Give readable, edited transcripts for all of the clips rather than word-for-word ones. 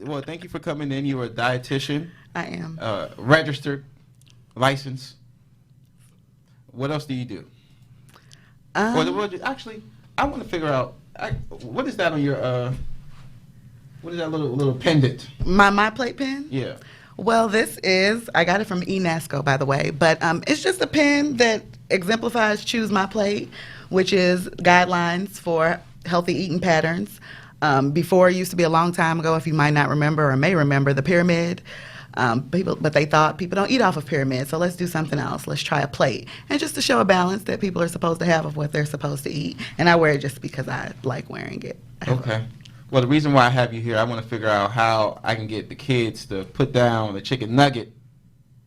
Well, thank you for coming in. You're a dietitian. I am. Registered, licensed. What else do you do? Actually, I want to figure out what is that on your what is that little pendant? My MyPlate pen? Yeah. Well, I got it from eNASCO, by the way, but it's just a pen that exemplifies Choose My Plate, which is guidelines for healthy eating patterns. Before, it used to be a long time ago, if you might not remember or may remember, the pyramid. But they thought people don't eat off of pyramids, so let's do something else. Let's try a plate. And just to show a balance that people are supposed to have of what they're supposed to eat. And I wear it just because I like wearing it. Okay. Well, the reason why I have you here, I want to figure out how I can get the kids to put down the chicken nugget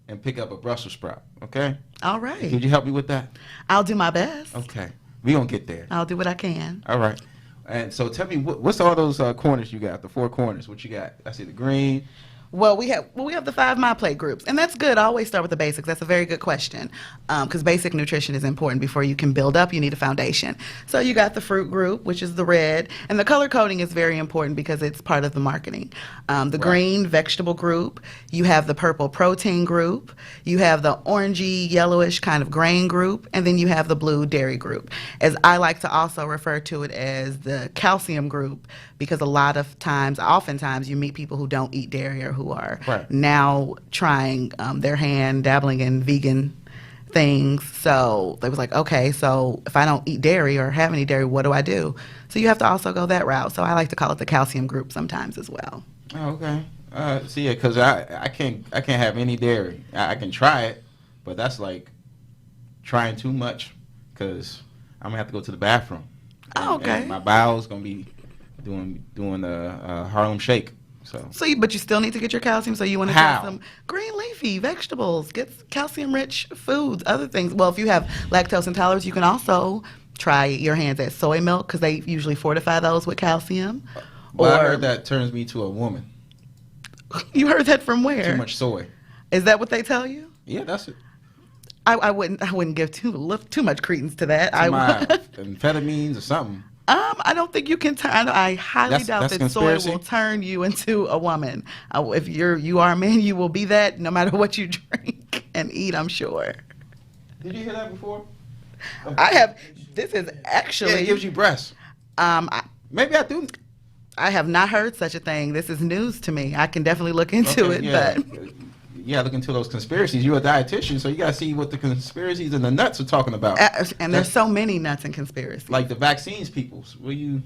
and pick up a Brussels sprout, okay? All right. Could you help me with that? I'll do my best. Okay. We gonna get there. I'll do what I can. All right. And so tell me, what's all those corners you got, the 4 corners? What you got? I see the green. Well, we have the 5 MyPlate groups, and that's good. I always start with the basics. That's a very good question, because basic nutrition is important. Before you can build up, you need a foundation. So you got the fruit group, which is the red, and the color coding is very important because it's part of the marketing. The green vegetable group, you have the purple protein group, you have the orangey, yellowish kind of grain group, and then you have the blue dairy group. As I like to also refer to it as the calcium group, because oftentimes you meet people who don't eat dairy or who are now trying their hand dabbling in vegan things. So they was like, okay, so if I don't eat dairy or have any dairy, what do I do? So you have to also go that route. So I like to call it the calcium group sometimes as well. Oh, okay. See, because I can't have any dairy. I can try it, but that's like trying too much because I'm gonna have to go to the bathroom. Okay. And my bowel's gonna be doing the Harlem Shake. But you still need to get your calcium, so you want to get some green leafy vegetables, get calcium-rich foods, other things. Well, if you have lactose intolerance, you can also try your hands at soy milk, because they usually fortify those with calcium. Well, I heard that turns me to a woman. You heard that from where? Too much soy. Is that what they tell you? Yeah, that's it. I wouldn't give too much credence to that. Amphetamines or something. I don't think you can turn. I highly doubt that soy will turn you into a woman. If you are a man, you will be that no matter what you drink and eat, I'm sure. Did you hear that before? I have. This is actually. Yeah, it gives you breasts. Maybe I do. I have not heard such a thing. This is news to me. I can definitely look into it, but. Yeah, look into those conspiracies. You're a dietitian, so you got to see what the conspiracies and the nuts are talking about. And there's so many nuts and conspiracies. Like the vaccines people. What do you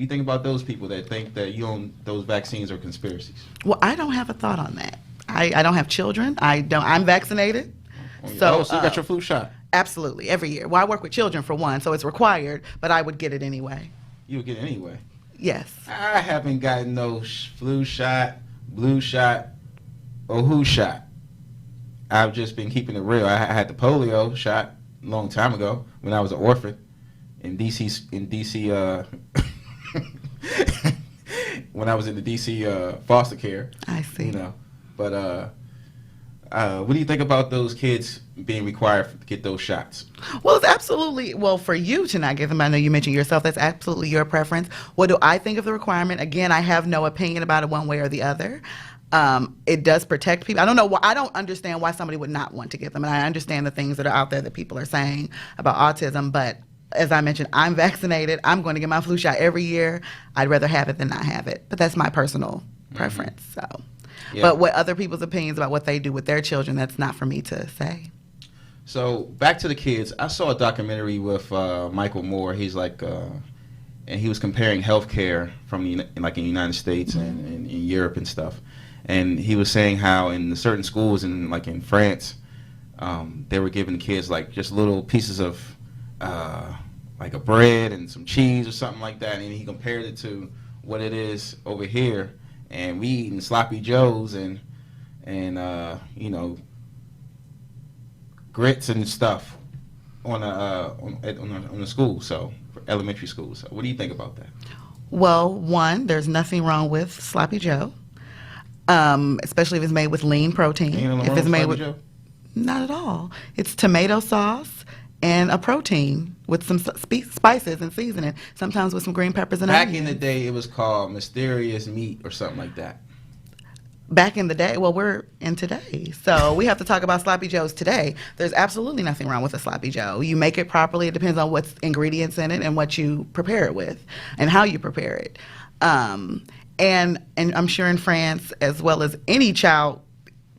think about those people that think that those vaccines are conspiracies? Well, I don't have a thought on that. I don't have children. I'm vaccinated. So you got your flu shot? Absolutely, every year. Well, I work with children for one, so it's required, but I would get it anyway. You would get it anyway? Yes. I haven't gotten no flu shot, blue shot, or who shot. I've just been keeping it real. I had the polio shot a long time ago when I was an orphan in DC. When I was in the DC foster care. I see. But what do you think about those kids being required to get those shots? Well, it's absolutely, for you to not get them, I know you mentioned yourself, that's absolutely your preference. What do I think of the requirement? Again, I have no opinion about it one way or the other. It does protect people. I don't know. I don't understand why somebody would not want to get them. And I understand the things that are out there that people are saying about autism. But as I mentioned, I'm vaccinated. I'm going to get my flu shot every year. I'd rather have it than not have it. But that's my personal preference. So, But what other people's opinions about what they do with their children, that's not for me to say. So back to the kids. I saw a documentary with Michael Moore. He's like, and he was comparing healthcare from in the United States and in Europe and stuff. And he was saying how in certain schools in France, they were giving kids like just little pieces of like a bread and some cheese or something like that. And he compared it to what it is over here, and we eating sloppy joes and grits and stuff on a school, so for elementary schools. So what do you think about that? Well, one, there's nothing wrong with sloppy joe. Especially if it's made with lean protein. If it's made with Joe? Not at all. It's tomato sauce and a protein with some spices and seasoning, sometimes with some green peppers and Back onions. in the day, it was called mysterious meat or something like that. Back in the day, well, we're in today, so we have to talk about sloppy joes today. There's absolutely nothing wrong with a sloppy joe. You make it properly. It depends on what's ingredients in it and what you prepare it with and how you prepare it. And I'm sure in France, as well as any child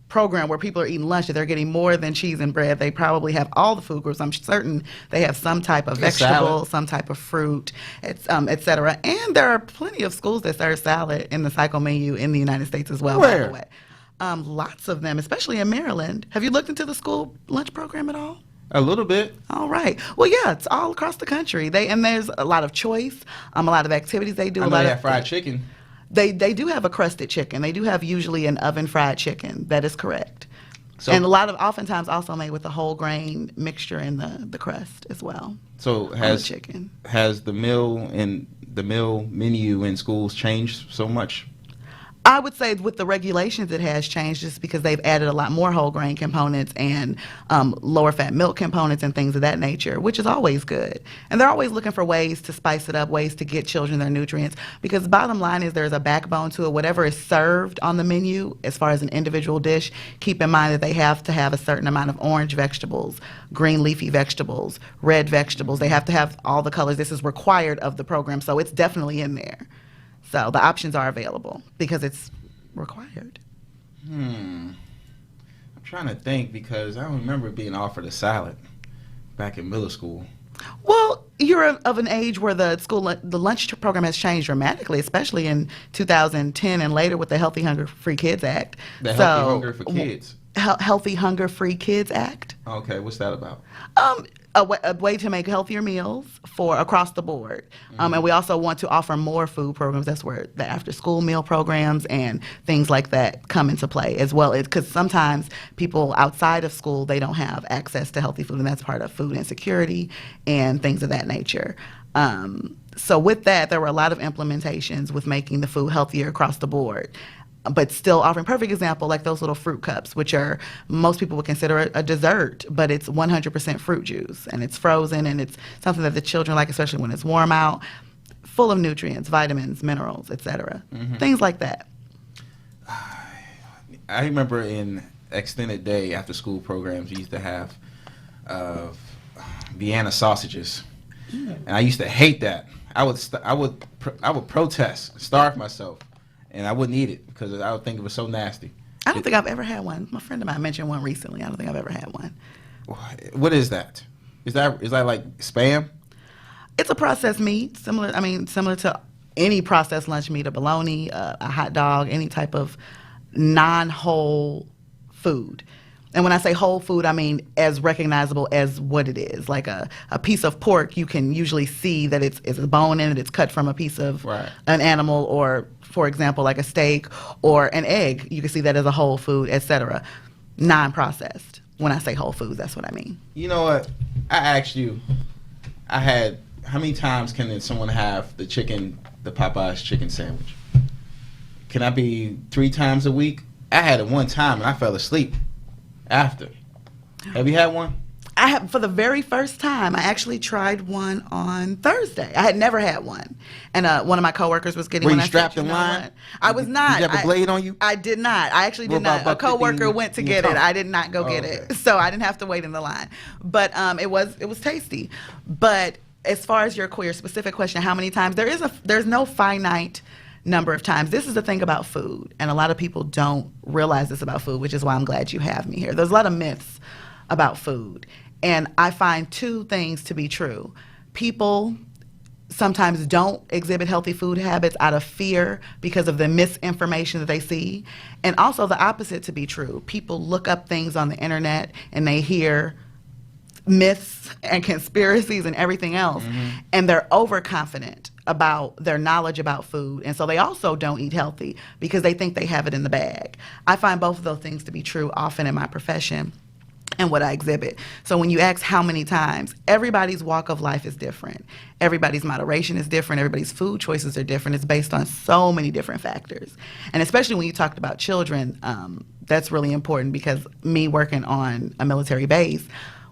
program where people are eating lunch, that they're getting more than cheese and bread, they probably have all the food groups. I'm certain they have some type of vegetable, some type of fruit, et cetera. And there are plenty of schools that serve salad in the cycle menu in the United States as well, Where? by the way. Lots of them, especially in Maryland. Have you looked into the school lunch program at all? A little bit. All right. Well, yeah, it's all across the country. And there's a lot of choice, a lot of activities they do. I know they have fried chicken. They do have a crusted chicken. They do have usually an oven fried chicken. That is correct. So, and oftentimes also made with a whole grain mixture in the crust as well. So has the meal menu in schools changed so much? I would say with the regulations it has changed just because they've added a lot more whole grain components and lower fat milk components and things of that nature, which is always good. And they're always looking for ways to spice it up, ways to get children their nutrients, because bottom line is there's a backbone to it. Whatever is served on the menu as far as an individual dish, keep in mind that they have to have a certain amount of orange vegetables, green leafy vegetables, red vegetables. They have to have all the colors. This is required of the program, so it's definitely in there. So the options are available because it's required. I'm trying to think because I don't remember being offered a salad back in middle school. Well, you're of an age where the lunch program has changed dramatically, especially in 2010 and later with the Healthy Hunger Free Kids Act. The Healthy Hunger for Kids. Healthy Hunger Free Kids Act. Okay, what's that about? A way to make healthier meals for across the board. And we also want to offer more food programs. That's where the after-school meal programs and things like that come into play as well. Because sometimes people outside of school, they don't have access to healthy food, and that's part of food insecurity and things of that nature. So with that, there were a lot of implementations with making the food healthier across the board, but still offering perfect example like those little fruit cups, which are most people would consider a dessert, but it's 100% fruit juice and it's frozen and it's something that the children like, especially when it's warm out, full of nutrients, vitamins, minerals, etc. Things like that. I remember in extended day after school programs we used to have Vienna sausages, and I used to hate that. I would protest, starve myself. And I wouldn't eat it because I would think it was so nasty. I don't think I've ever had one. My friend of mine mentioned one recently. I don't think I've ever had one. What is that? Is that like Spam? It's a processed meat, similar to any processed lunch meat, a bologna, a hot dog, any type of non-whole food. And when I say whole food, I mean as recognizable as what it is. Like a piece of pork, you can usually see that it's a bone in it. It's cut from a piece of an animal, or, for example, like a steak or an egg. You can see that as a whole food, etc. Non-processed. When I say whole foods, that's what I mean. You know what? I asked you, how many times can someone have the Popeye's chicken sandwich? Can I be 3 times a week? I had it one time and I fell asleep after. Have you had one? I have, for the very first time. I actually tried one on Thursday. I had never had one, and one of my coworkers was getting one. Were you strapped in line? I was not. Did you have a blade on you? I did not. I actually did not. A coworker went to get it. I did not go get it, so I didn't have to wait in the line. But it was tasty. But as far as your specific question, how many times? There's no finite number of times. This is the thing about food, and a lot of people don't realize this about food, which is why I'm glad you have me here. There's a lot of myths about food, and I find 2 things to be true. People sometimes don't exhibit healthy food habits out of fear because of the misinformation that they see, and also the opposite to be true. People look up things on the internet and they hear myths and conspiracies and everything else, and they're overconfident about their knowledge about food, and so they also don't eat healthy because they think they have it in the bag. I find both of those things to be true often in my profession and what I exhibit. So when you ask how many times, everybody's walk of life is different. Everybody's moderation is different. Everybody's food choices are different. It's based on so many different factors. And especially when you talked about children, that's really important because me working on a military base,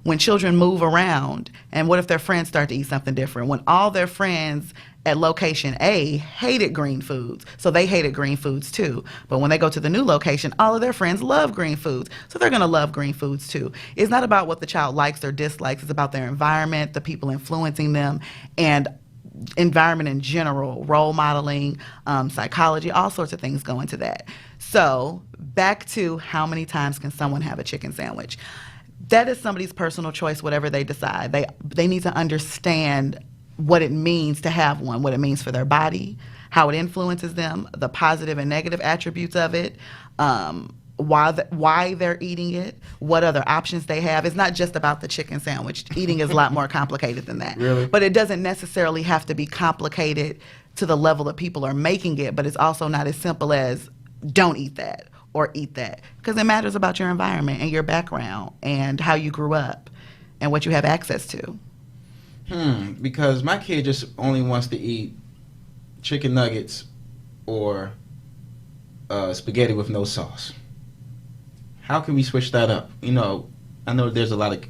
when children move around, and what if their friends start to eat something different? When all their friends at location A hated green foods, so they hated green foods too. But when they go to the new location, all of their friends love green foods, so they're going to love green foods too. It's not about what the child likes or dislikes. It's about their environment, the people influencing them, and environment in general, role modeling, psychology, all sorts of things go into that. So back to how many times can someone have a chicken sandwich? That is somebody's personal choice, whatever they decide. They need to understand what it means to have one, what it means for their body, how it influences them, the positive and negative attributes of it, why they're eating it, what other options they have. It's not just about the chicken sandwich. Eating is a lot more complicated than that. Really? But it doesn't necessarily have to be complicated to the level that people are making it, but it's also not as simple as don't eat that or eat that, because it matters about your environment and your background and how you grew up and what you have access to. Because my kid just only wants to eat chicken nuggets or spaghetti with no sauce. How can we switch that up? You know, I know there's a lot of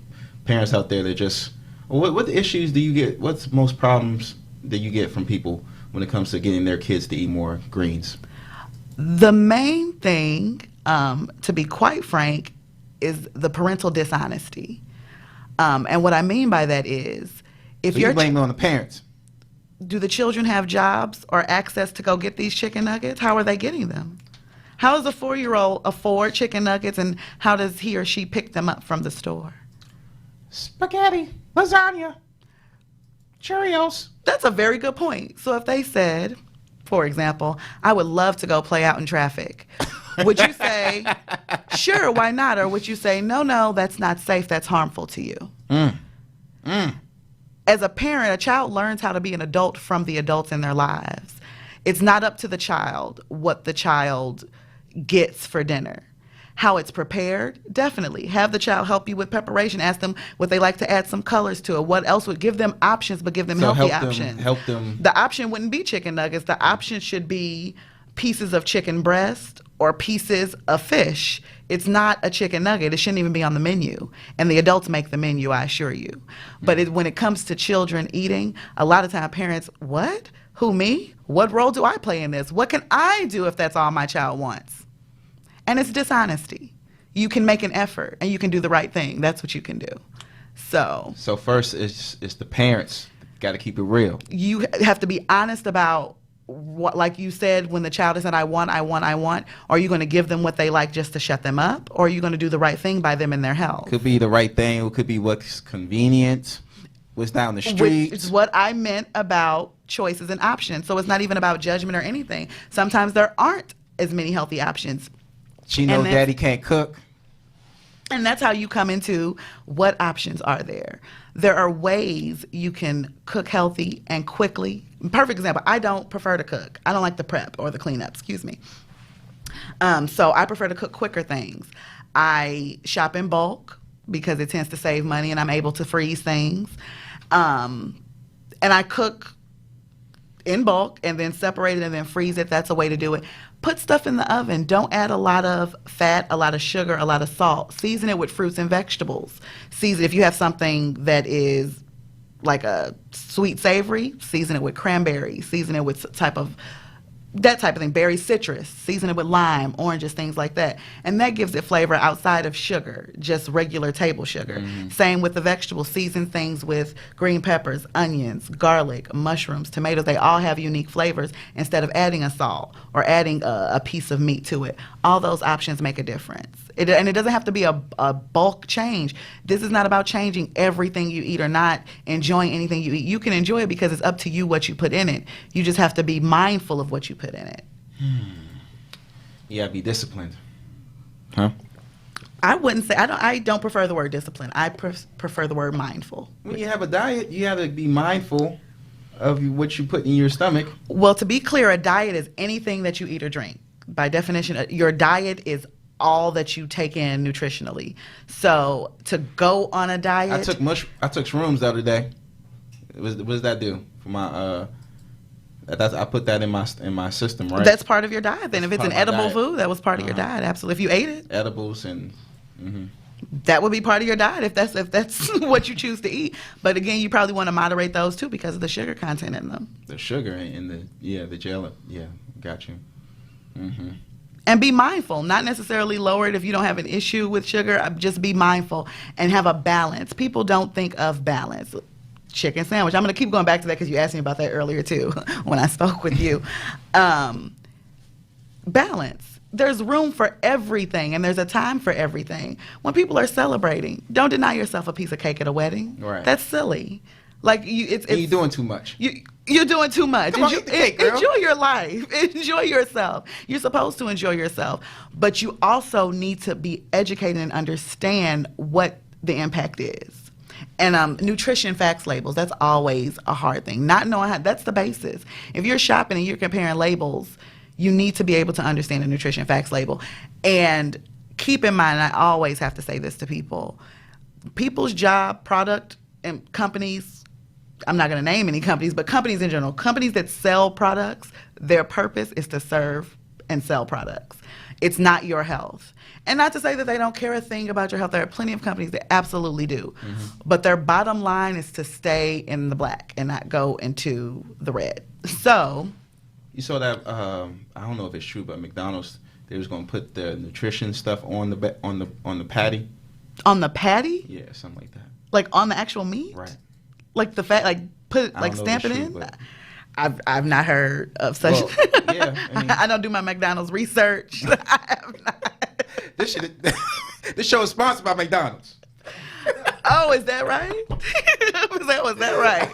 parents out there that just, what issues do you get? What's most problems that you get from people when it comes to getting their kids to eat more greens? The main thing, to be quite frank, is the parental dishonesty. And what I mean by that is, if so you're you blame it on the parents. Do the children have jobs or access to go get these chicken nuggets? How are they getting them? How does a 4-year-old afford chicken nuggets, and how does he or she pick them up from the store? Spaghetti, lasagna, Cheerios. That's a very good point. So if they said, for example, I would love to go play out in traffic, would you say, sure, why not? Or would you say, no, that's not safe, that's harmful to you? As a parent, a child learns how to be an adult from the adults in their lives. It's not up to the child what the child gets for dinner. How it's prepared, definitely. Have the child help you with preparation. Ask them what they like to add some colors to it. What else would give them options, but give them healthy options. Help them. The option wouldn't be chicken nuggets. The option should be pieces of chicken breast or pieces of fish. It's not a chicken nugget. It shouldn't even be on the menu. And the adults make the menu, I assure you. But when it comes to children eating, a lot of time parents, what? Who, me? What role do I play in this? What can I do if that's all my child wants? And it's dishonesty. You can make an effort and you can do the right thing. That's what you can do. So first, it's the parents. Got to keep it real. You have to be honest about what, like you said, when the child is saying, I want, are you going to give them what they like just to shut them up? Or are you going to do the right thing by them and their health? Could be the right thing. It could be what's convenient, what's down the street. Which is what I meant about choices and options. So it's not even about judgment or anything. Sometimes there aren't as many healthy options. She knows daddy can't cook. And that's how you come into what options are there. There are ways you can cook healthy and quickly. Perfect example, I don't prefer to cook. I don't like the prep or the cleanup, excuse me. So I prefer to cook quicker things. I shop in bulk because it tends to save money and I'm able to freeze things. And I cook in bulk and then separate it and then freeze it. That's a way to do it. Put stuff in the oven. Don't add a lot of fat, a lot of sugar, a lot of salt. Season it with fruits and vegetables. Season, if you have something that is like a sweet savory, season it with cranberry. Season it with that type of thing. Berry citrus. Season it with lime, oranges, things like that. And that gives it flavor outside of sugar, just regular table sugar. Mm-hmm. Same with the vegetables. Season things with green peppers, onions, garlic, mushrooms, tomatoes. They all have unique flavors instead of adding a salt or adding a piece of meat to it. All those options make a difference. And it doesn't have to be a bulk change. This is not about changing everything you eat or not enjoying anything you eat. You can enjoy it because it's up to you what you put in it. You just have to be mindful of what you put in it. Yeah, be disciplined. Huh? I wouldn't say, I don't prefer the word discipline. I prefer the word mindful. When you have a diet, you have to be mindful of what you put in your stomach. Well, to be clear, a diet is anything that you eat or drink. By definition, your I is all that you take in nutritionally. So to go on a diet, I took shrooms the other day. What does that do for my? I put that in my system, right? That's part of your diet. Then, if it's an edible diet. food, that was part of your diet. Absolutely, if you ate it, edibles and. Mm-hmm. that would be part of your diet if that's what you choose to eat. But again, you probably want to moderate those too because of the sugar content in them. The sugar and the gel. Yeah, got you. Mm-hmm. And be mindful, not necessarily lower it if you don't have an issue with sugar. Just be mindful and have a balance. People don't think of balance. Chicken sandwich. I'm going to keep going back to that because you asked me about that earlier too when I spoke with you. Balance. There's room for everything, and there's a time for everything. When people are celebrating, don't deny yourself a piece of cake at a wedding. Right. That's silly. Like you're doing too much. You're doing too much. Come on, eat the cake, girl. Enjoy your life. Enjoy yourself. You're supposed to enjoy yourself, but you also need to be educated and understand what the impact is. And nutrition facts labels, that's always a hard thing. Not knowing how, that's the basis. If you're shopping and you're comparing labels, you need to be able to understand a nutrition facts label. And keep in mind, I always have to say this to people, people's job, product, and companies, I'm not going to name any companies, but companies in general, companies that sell products, their purpose is to serve and sell products. It's not your health. And not to say that they don't care a thing about your health. There are plenty of companies that absolutely do. Mm-hmm. But their bottom line is to stay in the black and not go into the red. So... You saw that, I don't know if it's true, but McDonald's, they was going to put the nutrition stuff on the patty. On the patty? Yeah, something like that. Like on the actual meat? Right. Like the fat, like put it, like stamp it in? I've not heard of such. Well, yeah, I don't do my McDonald's research. I have not. This show is sponsored by McDonald's. Oh, is that right? was that right?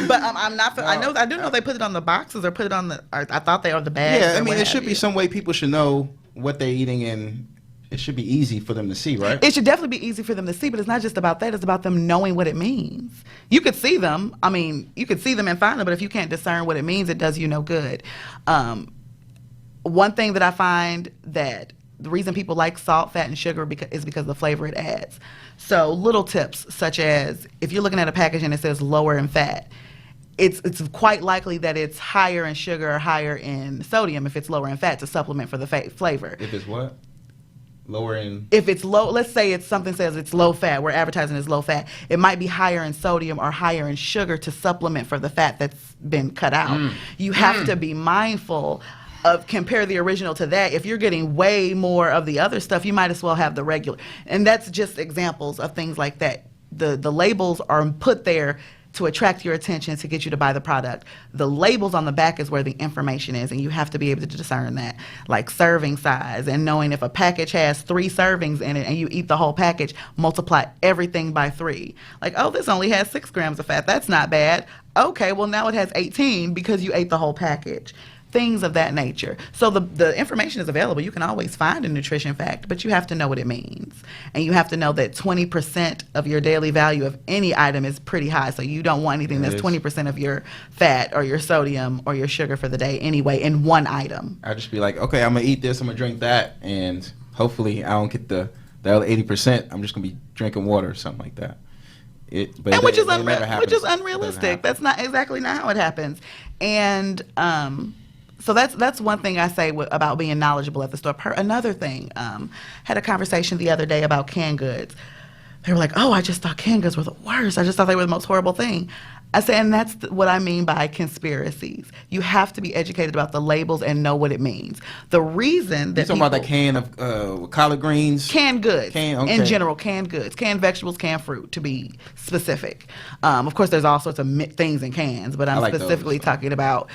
But I'm not. No, I do know they put it on the boxes or put it on the. Or I thought they were the bags. Yeah, I mean, there should be some way people should know what they're eating, and it should be easy for them to see, right? It should definitely be easy for them to see, but it's not just about that. It's about them knowing what it means. You could see them. I mean, you could see them and find them, but if you can't discern what it means, it does you no good. One thing that I find that the reason people like salt, fat, and sugar is because of the flavor it adds. So little tips, such as if you're looking at a package and it says lower in fat, it's quite likely that it's higher in sugar or higher in sodium if it's lower in fat to supplement for the flavor. If it's what? Lower in? If it's low, let's say something says it's low fat, we're advertising as low fat, it might be higher in sodium or higher in sugar to supplement for the fat that's been cut out. You have to be mindful of compare the original to that. If you're getting way more of the other stuff, you might as well have the regular. And that's just examples of things like that. The labels are put there to attract your attention, to get you to buy the product. The labels on the back is where the information is, and you have to be able to discern that. Like serving size and knowing if a package has 3 servings in it and you eat the whole package, multiply everything by 3. Like, oh, this only has 6 grams of fat. That's not bad. Okay, well, now it has 18 because you ate the whole package. Things of that nature. So the information is available. You can always find a nutrition fact, but you have to know what it means. And you have to know that 20% of your daily value of any item is pretty high. So you don't want anything that's 20% of your fat or your sodium or your sugar for the day anyway in one item. I'd just be like, okay, I'm going to eat this, I'm going to drink that, and hopefully I don't get the other 80%. I'm just going to be drinking water or something like that. Which is unrealistic. That's not how it happens. And so that's one thing I say about being knowledgeable at the store. Another thing, had a conversation the other day about canned goods. They were like, oh, I just thought canned goods were the worst. I just thought they were the most horrible thing. I said, and that's what I mean by conspiracies. You have to be educated about the labels and know what it means. The reason that you're talking about that can of collard greens? Canned goods. Okay. In general, canned goods. Canned vegetables, canned fruit, to be specific. Of course, there's all sorts of things in cans, but I'm specifically talking about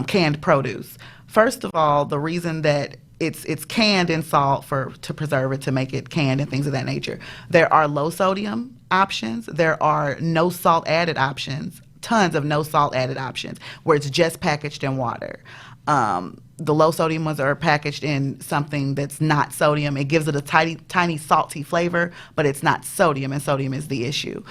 canned produce. First of all, the reason that it's canned in salt to preserve it, to make it canned and things of that nature. There are low sodium options. There are no salt added options. Tons of no salt added options where it's just packaged in water. The low sodium ones are packaged in something that's not sodium. It gives it a tiny salty flavor, but it's not sodium, and sodium is the issue.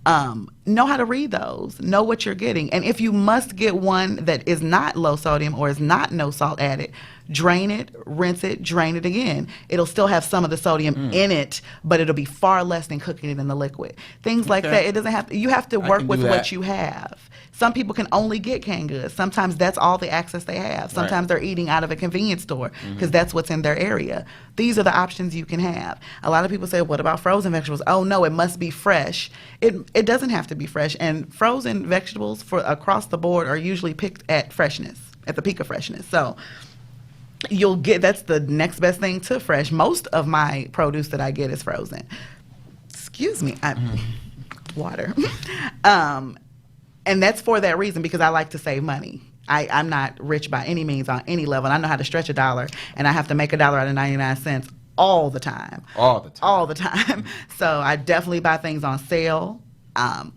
Know how to read those. Know what you're getting. And if you must get one that is not low sodium or is not no salt added, drain it, rinse it, drain it again. It'll still have some of the sodium in it, but it'll be far less than cooking it in the liquid. Things like that. It doesn't have to, you have to work with what you have. Some people can only get canned goods. Sometimes that's all the access they have. Sometimes they're eating out of a convenience store because that's what's in their area. These are the options you can have. A lot of people say, what about frozen vegetables? Oh, no, it must be fresh. It doesn't have to be fresh. And frozen vegetables for across the board are usually picked at freshness, at the peak of freshness. So you'll get, that's the next best thing to fresh. Most of my produce that I get is frozen. Excuse me, water. And that's for that reason, because I like to save money. I'm not rich by any means on any level. And I know how to stretch $1, and I have to make $1 out of 99 cents all the time. All the time. All the time. So I definitely buy things on sale,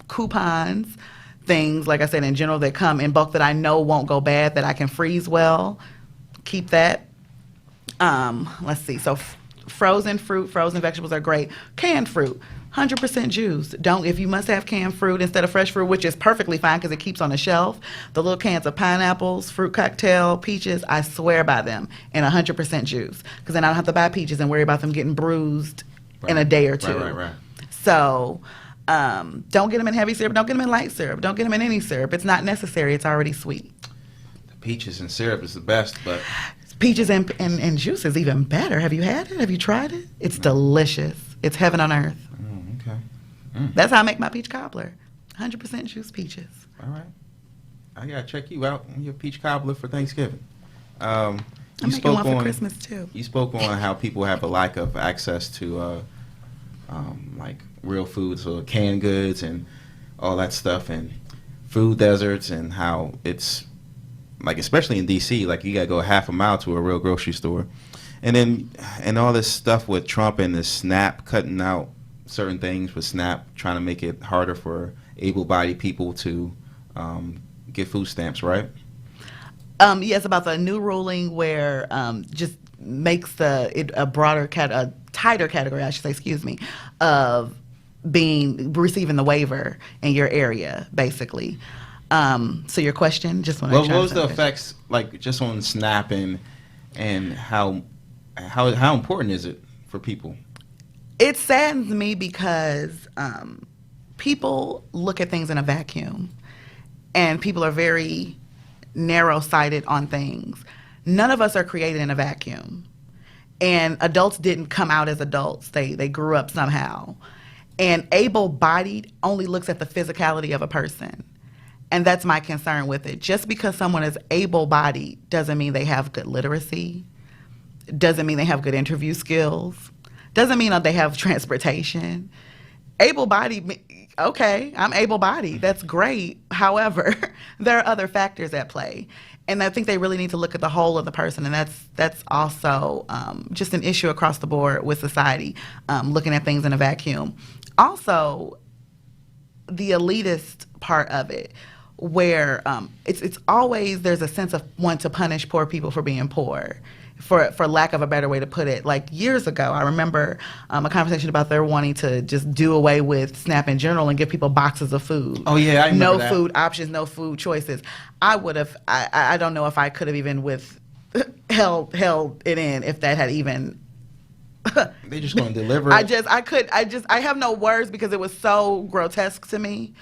coupons, things, like I said, in general that come in bulk that I know won't go bad, that I can freeze well. Keep that. Let's see. So frozen fruit, frozen vegetables are great. Canned fruit. 100% juice. If you must have canned fruit instead of fresh fruit, which is perfectly fine because it keeps on the shelf. The little cans of pineapples, fruit cocktail, peaches, I swear by them, and 100% juice, because then I don't have to buy peaches and worry about them getting bruised in a day or two. Right. So don't get them in heavy syrup. Don't get them in light syrup. Don't get them in any syrup. It's not necessary. It's already sweet. The peaches and syrup is the best, but peaches and juice is even better. Have you had it? Have you tried it? It's delicious. It's heaven on earth. That's how I make my peach cobbler. 100% juice peaches. All right. I got to check you out on your peach cobbler for Thanksgiving. I'm making one for Christmas, too. You spoke on how people have a lack of access to, like, real foods or canned goods and all that stuff, and food deserts, and how it's, like, especially in D.C., like, you got to go half a mile to a real grocery store. And all this stuff with Trump and the SNAP cutting out certain things with SNAP, trying to make it harder for able-bodied people to get food stamps, right? Yes, about the new ruling where just makes a broader, a tighter category, I should say, excuse me, of receiving the waiver in your area, basically. So your question, just want to. What was the effects, like, just on SNAP and how important is it for people? It saddens me because people look at things in a vacuum, and people are very narrow-sighted on things. None of us are created in a vacuum, and adults didn't come out as adults. They grew up somehow. And able-bodied only looks at the physicality of a person, and that's my concern with it. Just because someone is able-bodied doesn't mean they have good literacy, doesn't mean they have good interview skills, doesn't mean that they have transportation. Able-bodied, okay, I'm able-bodied. That's great. However, there are other factors at play. And I think they really need to look at the whole of the person. And that's also just an issue across the board with society, looking at things in a vacuum. Also, the elitist part of it, where it's always, there's a sense of wanting to punish poor people for being poor. For lack of a better way to put it. Like years ago, I remember a conversation about their wanting to just do away with SNAP in general and give people boxes of food. Oh, yeah, I remember that. No food options, no food choices. I would have, I don't know if I could have even held it in if that had even... They just going to deliver it. I have no words because it was so grotesque to me.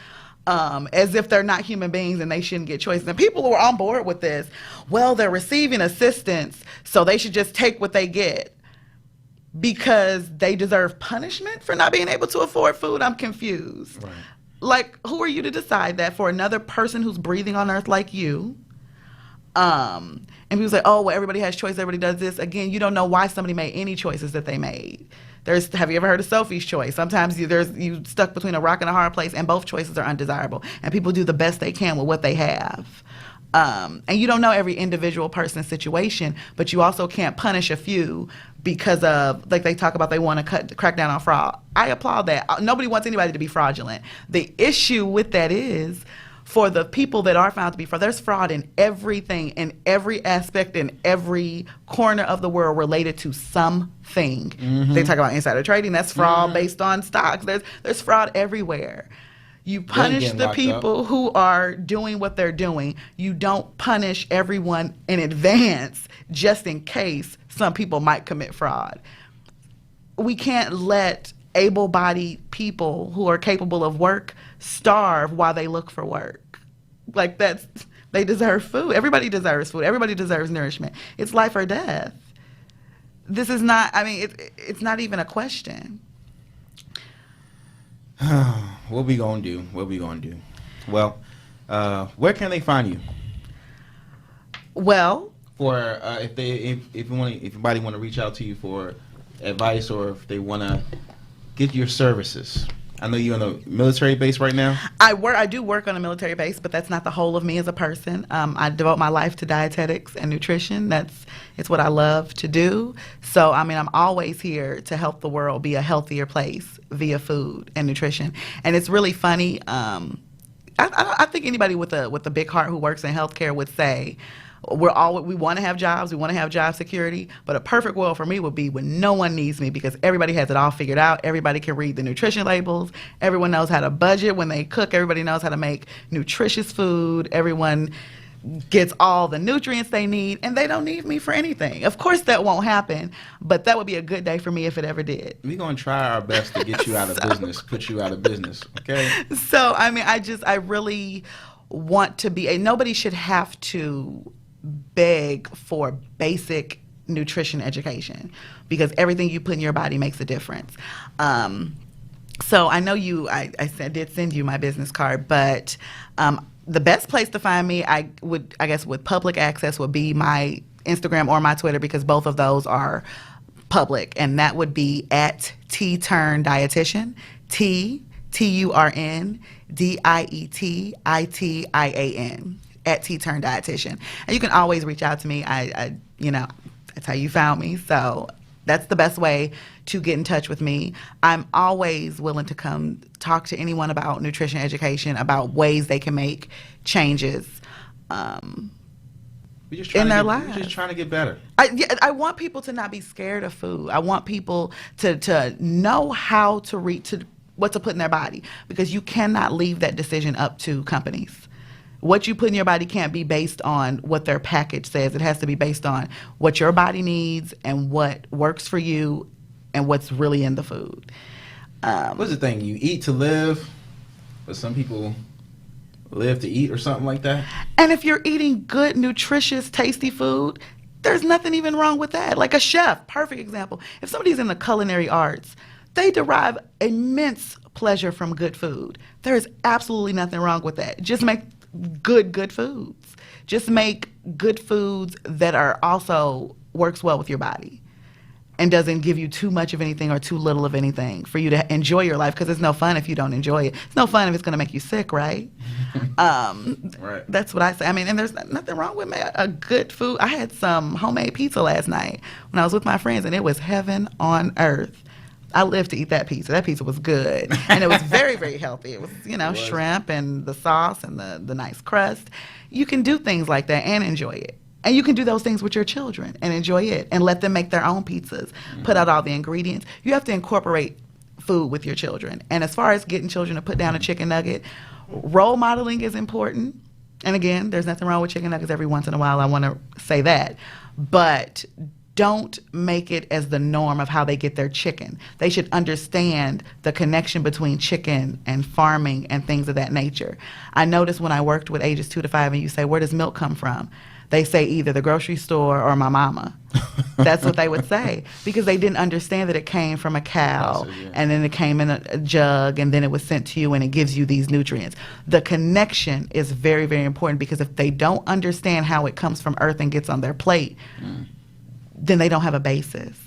As if they're not human beings and they shouldn't get choices. And people who are on board with this, well, they're receiving assistance, so they should just take what they get because they deserve punishment for not being able to afford food. I'm confused. Right. Like, who are you to decide that for another person who's breathing on earth like you? And people say, oh, well, everybody has choice, everybody does this. Again, you don't know why somebody made any choices that they made. Have you ever heard of Sophie's Choice? Sometimes you stuck between a rock and a hard place, and both choices are undesirable. And people do the best they can with what they have. And you don't know every individual person's situation, but you also can't punish a few because of, like they talk about, they want to crack down on fraud. I applaud that. Nobody wants anybody to be fraudulent. The issue with that is, for the people that are found to be fraud, there's fraud in everything, in every aspect, in every corner of the world related to something. Mm-hmm. They talk about insider trading. That's fraud based on stocks. There's fraud everywhere. You punish getting the locked people who are doing what they're doing. You don't punish everyone in advance just in case some people might commit fraud. We can't let able-bodied people who are capable of work starve while they look for work. Like they deserve food. Everybody deserves food. Everybody deserves nourishment. It's life or death. This is not, I mean, it's not even a question. What we gonna do? What we gonna do? Well, where can they find you? Well, For if anybody want to reach out to you for advice, or if they want to get your services. I know you're on a military base right now. I do work on a military base, but that's not the whole of me as a person. I devote my life to dietetics and nutrition. It's what I love to do. So, I mean, I'm always here to help the world be a healthier place via food and nutrition. And it's really funny. I think anybody with a big heart who works in healthcare would say, we want to have jobs, we want to have job security, but a perfect world for me would be when no one needs me because everybody has it all figured out. Everybody can read the nutrition labels. Everyone knows how to budget when they cook. Everybody knows how to make nutritious food. Everyone gets all the nutrients they need, and they don't need me for anything. Of course that won't happen, but that would be a good day for me if it ever did. We're going to try our best to get you out of business, put you out of business, okay? So, I mean, I really want to be, nobody should have to beg for basic nutrition education because everything you put in your body makes a difference. So I know I did send you my business card, but the best place to find me, I guess with public access would be my Instagram or my Twitter because both of those are public, and that would be at Turn Dietitian, TURNDIETITIAN. At Turn Dietitian. And you can always reach out to me. That's how you found me. So that's the best way to get in touch with me. I'm always willing to come talk to anyone about nutrition education, about ways they can make changes in their lives. We're just trying to get better. I want people to not be scared of food. I want people to know how to what to put in their body, because you cannot leave that decision up to companies. What you put in your body can't be based on what their package says. It has to be based on what your body needs and what works for you and what's really in the food. What's the thing? You eat to live, but some people live to eat or something like that? And if you're eating good, nutritious, tasty food, there's nothing even wrong with that. Like a chef, perfect example. If somebody's in the culinary arts, they derive immense pleasure from good food. There is absolutely nothing wrong with that. Just make good foods. Just make good foods that are also works well with your body and doesn't give you too much of anything or too little of anything for you to enjoy your life, because it's no fun if you don't enjoy it. It's no fun if it's going to make you sick, right? Right. That's what I say. I mean, and there's nothing wrong with a good food. I had some homemade pizza last night when I was with my friends, and it was heaven on earth. I lived to eat that pizza. That pizza was good. And it was very, very healthy. It was, shrimp and the sauce and the nice crust. You can do things like that and enjoy it. And you can do those things with your children and enjoy it and let them make their own pizzas, put out all the ingredients. You have to incorporate food with your children. And as far as getting children to put down a chicken nugget, role modeling is important. And again, there's nothing wrong with chicken nuggets every once in a while. I want to say that. But don't make it as the norm of how they get their chicken. They should understand the connection between chicken and farming and things of that nature. I noticed when I worked with ages 2 to 5 and you say, where does milk come from? They say either the grocery store or my mama. That's what they would say, because they didn't understand that it came from a cow, and then it came in a jug, and then it was sent to you, and it gives you these nutrients. The connection is very, very important, because if they don't understand how it comes from earth and gets on their plate, then they don't have a basis.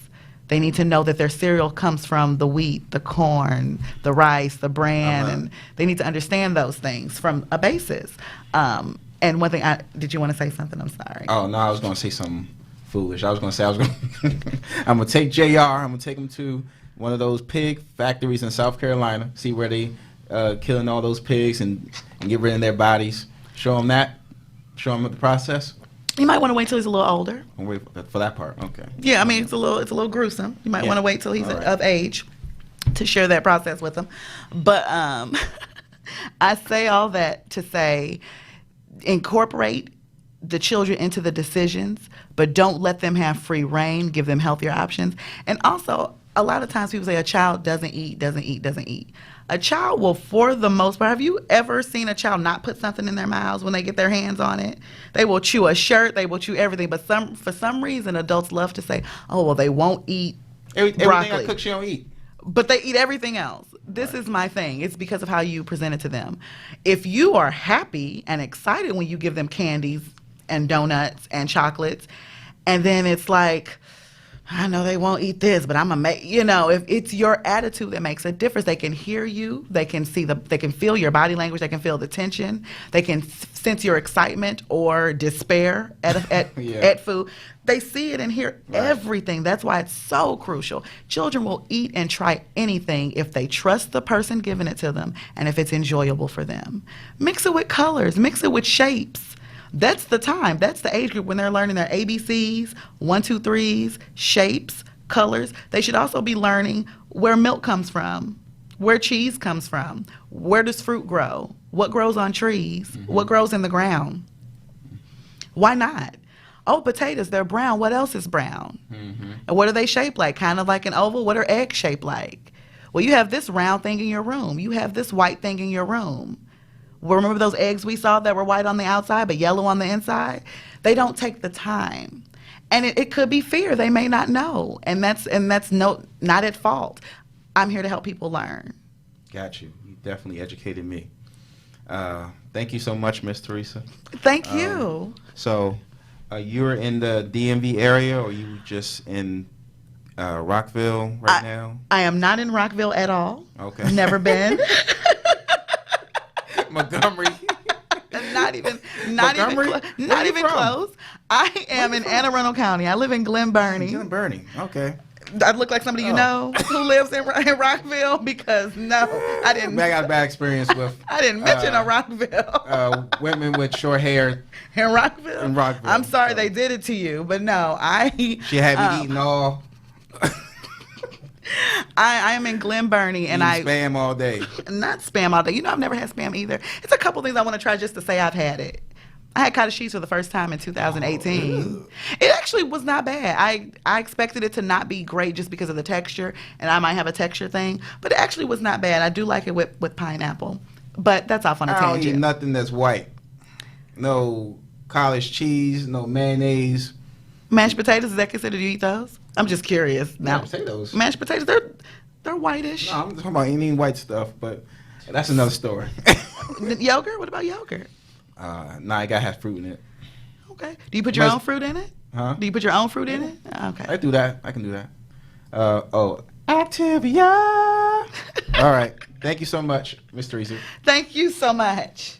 They need to know that their cereal comes from the wheat, the corn, the rice, the bran, and they need to understand those things from a basis. And one thing, did you want to say something? I'm sorry. Oh, no, I was going to say something foolish. I'm going to take JR, I'm going to take him to one of those pig factories in South Carolina, see where they killing all those pigs and get rid of their bodies. Show him the process. You might want to wait till he's a little older. I'll wait for that part. Okay. Yeah, I mean, it's a little gruesome. You might want to wait till he's of age to share that process with him. But I say all that to say incorporate the children into the decisions, but don't let them have free reign. Give them healthier options. And also, a lot of times people say a child doesn't eat. A child will, for the most part, have you ever seen a child not put something in their mouths when they get their hands on it? They will chew a shirt, they will chew everything. But for some reason, adults love to say, oh, well, they won't eat Everything broccoli. I cook, she don't eat. But they eat everything else. This is my thing. It's because of how you present it to them. If you are happy and excited when you give them candies and donuts and chocolates, and then it's like, I know they won't eat this, but I'm gonna make, if it's your attitude that makes a difference. They can hear you, they can feel your body language, they can feel the tension, they can sense your excitement or despair at food. They see it and hear everything. That's why it's so crucial. Children will eat and try anything if they trust the person giving it to them and if it's enjoyable for them. Mix it with colors, mix it with shapes. That's the time. That's the age group when they're learning their ABCs, 1, 2, 3s, shapes, colors. They should also be learning where milk comes from, where cheese comes from, where does fruit grow, what grows on trees, what grows in the ground. Why not? Oh, potatoes, they're brown. What else is brown? And what are they shaped like? Kind of like an oval. What are eggs shaped like? Well, you have this round thing in your room. You have this white thing in your room. Remember those eggs we saw that were white on the outside but yellow on the inside? They don't take the time. And it could be fear. They may not know. And that's not at fault. I'm here to help people learn. Got you. You definitely educated me. Thank you so much, Miss Teresa. Thank you. So you're in the DMV area, or you just in Rockville right now? I am not in Rockville at all. Okay. Never been. Montgomery. Not even close. I am in Anne Arundel County. I live in Glen Burnie. Glen Burnie. Okay. I look like somebody you know who lives in Rockville, because no, I didn't. I got a bad experience with. I didn't mention a Rockville. Women with short hair. In Rockville. I'm sorry so. They did it to you, but no, She had me eating all. I am in Glen Burnie, and spam all day. Not spam all day. I've never had spam either. It's a couple things I want to try just to say I've had it. I had cottage cheese for the first time in 2018. It actually was not bad. I expected it to not be great just because of the texture, and I might have a texture thing, but it actually was not bad. I do like it with pineapple, but that's off on a tangent. I don't eat nothing that's white. No college cheese, no mayonnaise. Mashed potatoes, is that considered? You eat those? I'm just curious. Now, mashed potatoes, they're whitish. No, I'm talking about any white stuff, but that's another story. Yogurt? What about yogurt? Nah, I gotta have fruit in it. Okay. Do you put your own fruit in it? Huh? Do you put your own fruit in it? Okay. I do that. I can do that. Activia. All right. Thank you so much, Miss Teresa. Thank you so much.